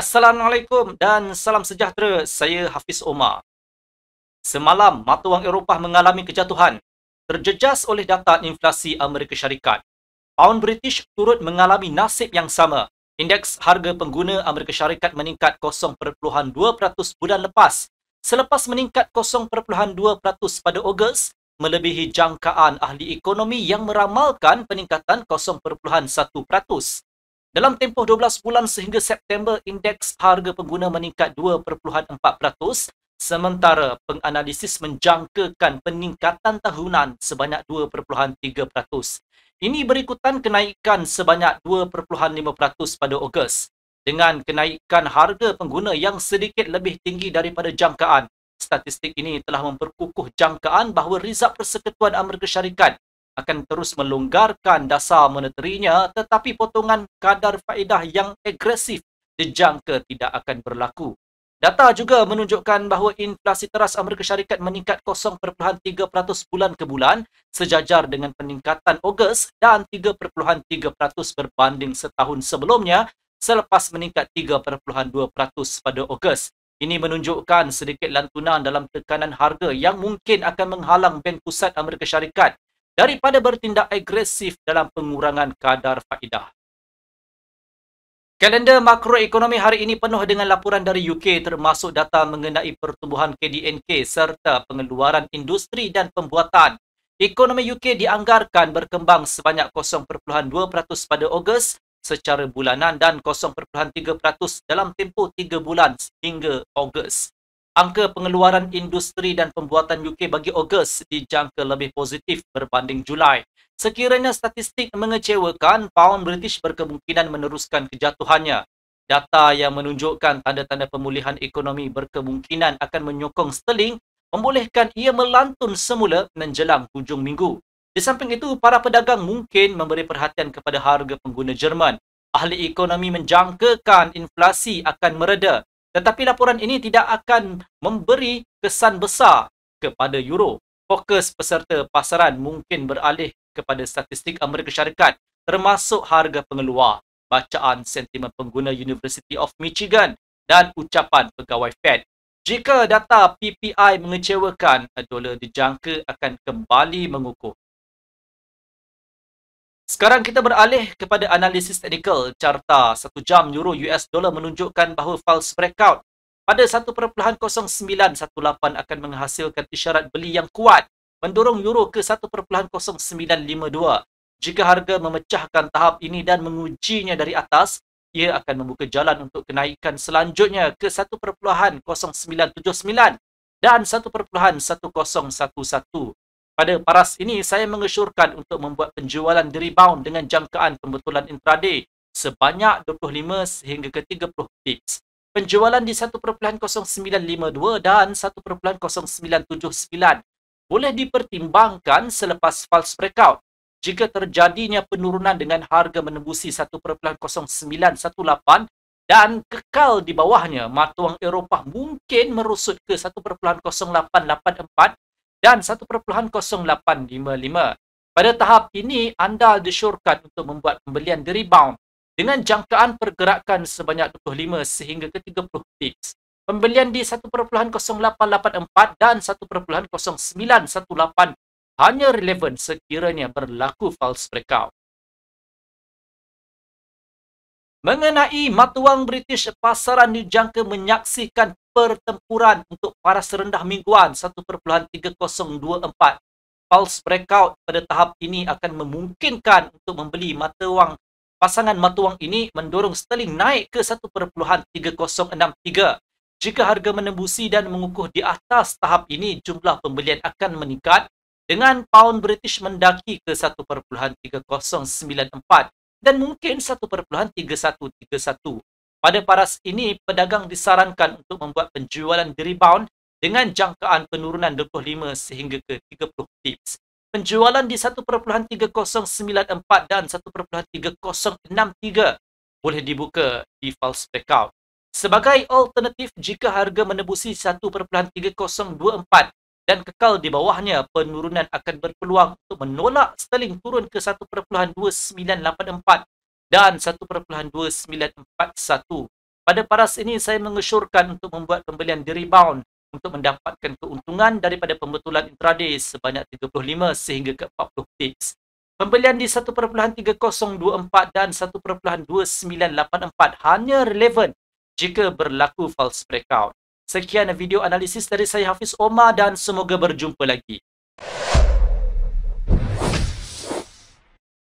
Assalamualaikum dan salam sejahtera. Saya Hafiz Omar. Semalam, mata wang Eropah mengalami kejatuhan, terjejas oleh data inflasi Amerika Syarikat. Pound British turut mengalami nasib yang sama. Indeks harga pengguna Amerika Syarikat meningkat 0.2% bulan lepas, selepas meningkat 0.2% pada Ogos, melebihi jangkaan ahli ekonomi yang meramalkan peningkatan 0.1%. Dalam tempoh 12 bulan sehingga September, indeks harga pengguna meningkat 2.4%, sementara penganalisis menjangkakan peningkatan tahunan sebanyak 2.3%. Ini berikutan kenaikan sebanyak 2.5% pada Ogos. Dengan kenaikan harga pengguna yang sedikit lebih tinggi daripada jangkaan, statistik ini telah memperkukuh jangkaan bahawa Rizab Persekutuan Amerika Syarikat akan terus melonggarkan dasar moneterinya, tetapi potongan kadar faedah yang agresif dijangka tidak akan berlaku. Data juga menunjukkan bahawa inflasi teras Amerika Syarikat meningkat 0.3% bulan ke bulan, sejajar dengan peningkatan Ogos, dan 3.3% berbanding setahun sebelumnya selepas meningkat 3.2% pada Ogos. Ini menunjukkan sedikit lantunan dalam tekanan harga yang mungkin akan menghalang Bank Pusat Amerika Syarikat daripada bertindak agresif dalam pengurangan kadar faedah. Kalender makroekonomi hari ini penuh dengan laporan dari UK, termasuk data mengenai pertumbuhan KDNK serta pengeluaran industri dan pembuatan. Ekonomi UK dianggarkan berkembang sebanyak 0.2% pada Ogos secara bulanan dan 0.3% dalam tempoh 3 bulan hingga Ogos. Angka pengeluaran industri dan pembuatan UK bagi Ogos dijangka lebih positif berbanding Julai. Sekiranya statistik mengecewakan, Pound British berkemungkinan meneruskan kejatuhannya. Data yang menunjukkan tanda-tanda pemulihan ekonomi berkemungkinan akan menyokong sterling, membolehkan ia melantun semula menjelang hujung minggu. Di samping itu, para pedagang mungkin memberi perhatian kepada harga pengguna Jerman. Ahli ekonomi menjangkakan inflasi akan mereda, tetapi laporan ini tidak akan memberi kesan besar kepada euro. Fokus peserta pasaran mungkin beralih kepada statistik Amerika Syarikat, termasuk harga pengeluar, bacaan sentimen pengguna University of Michigan dan ucapan pegawai Fed. Jika data PPI mengecewakan, dolar dijangka akan kembali mengukuh. Sekarang kita beralih kepada analisis teknikal. Carta 1 jam euro US dollar menunjukkan bahawa false breakout pada 1.0918 akan menghasilkan isyarat beli yang kuat, mendorong euro ke 1.0952. Jika harga memecahkan tahap ini dan mengujinya dari atas, ia akan membuka jalan untuk kenaikan selanjutnya ke 1.0979 dan 1.1011. Pada paras ini, saya mengesyorkan untuk membuat penjualan di rebound dengan jangkaan pembetulan intraday sebanyak 25 sehingga ke 30 pips. Penjualan di 1.0952 dan 1.0979 boleh dipertimbangkan selepas false breakout. Jika terjadinya penurunan dengan harga menembusi 1.0918 dan kekal di bawahnya, mata wang Eropah mungkin merosot ke 1.0884 dan 1.0855. Pada tahap ini, anda disyorkan untuk membuat pembelian di rebound dengan jangkaan pergerakan sebanyak 25 sehingga ke 30 pips. Pembelian di 1.0884 dan 1.0918 hanya relevan sekiranya berlaku false breakout. Mengenai mata wang British, pasaran dijangka menyaksikan pertempuran untuk paras rendah mingguan 1.3024. False breakout pada tahap ini akan memungkinkan untuk membeli mata wang. Pasangan mata wang ini mendorong sterling naik ke 1.3063. Jika harga menembusi dan mengukuh di atas tahap ini, jumlah pembelian akan meningkat dengan pound British mendaki ke 1.3094 dan mungkin 1.3131. Pada paras ini, pedagang disarankan untuk membuat penjualan di rebound dengan jangkaan penurunan 25 sehingga ke 30 pips. Penjualan di 1.3094 dan 1.3063 boleh dibuka di false breakout. Sebagai alternatif, jika harga menembusi 1.3024 dan kekal di bawahnya, penurunan akan berpeluang untuk menolak sterling turun ke 1.2984 dan 1.2941. Pada paras ini, saya mengesyorkan untuk membuat pembelian di rebound untuk mendapatkan keuntungan daripada pembetulan intraday sebanyak 35 sehingga ke 40 pips. Pembelian di 1.3024 dan 1.2984 hanya relevan jika berlaku false breakout. Sekian video analisis dari saya Hafiz Omar dan semoga berjumpa lagi.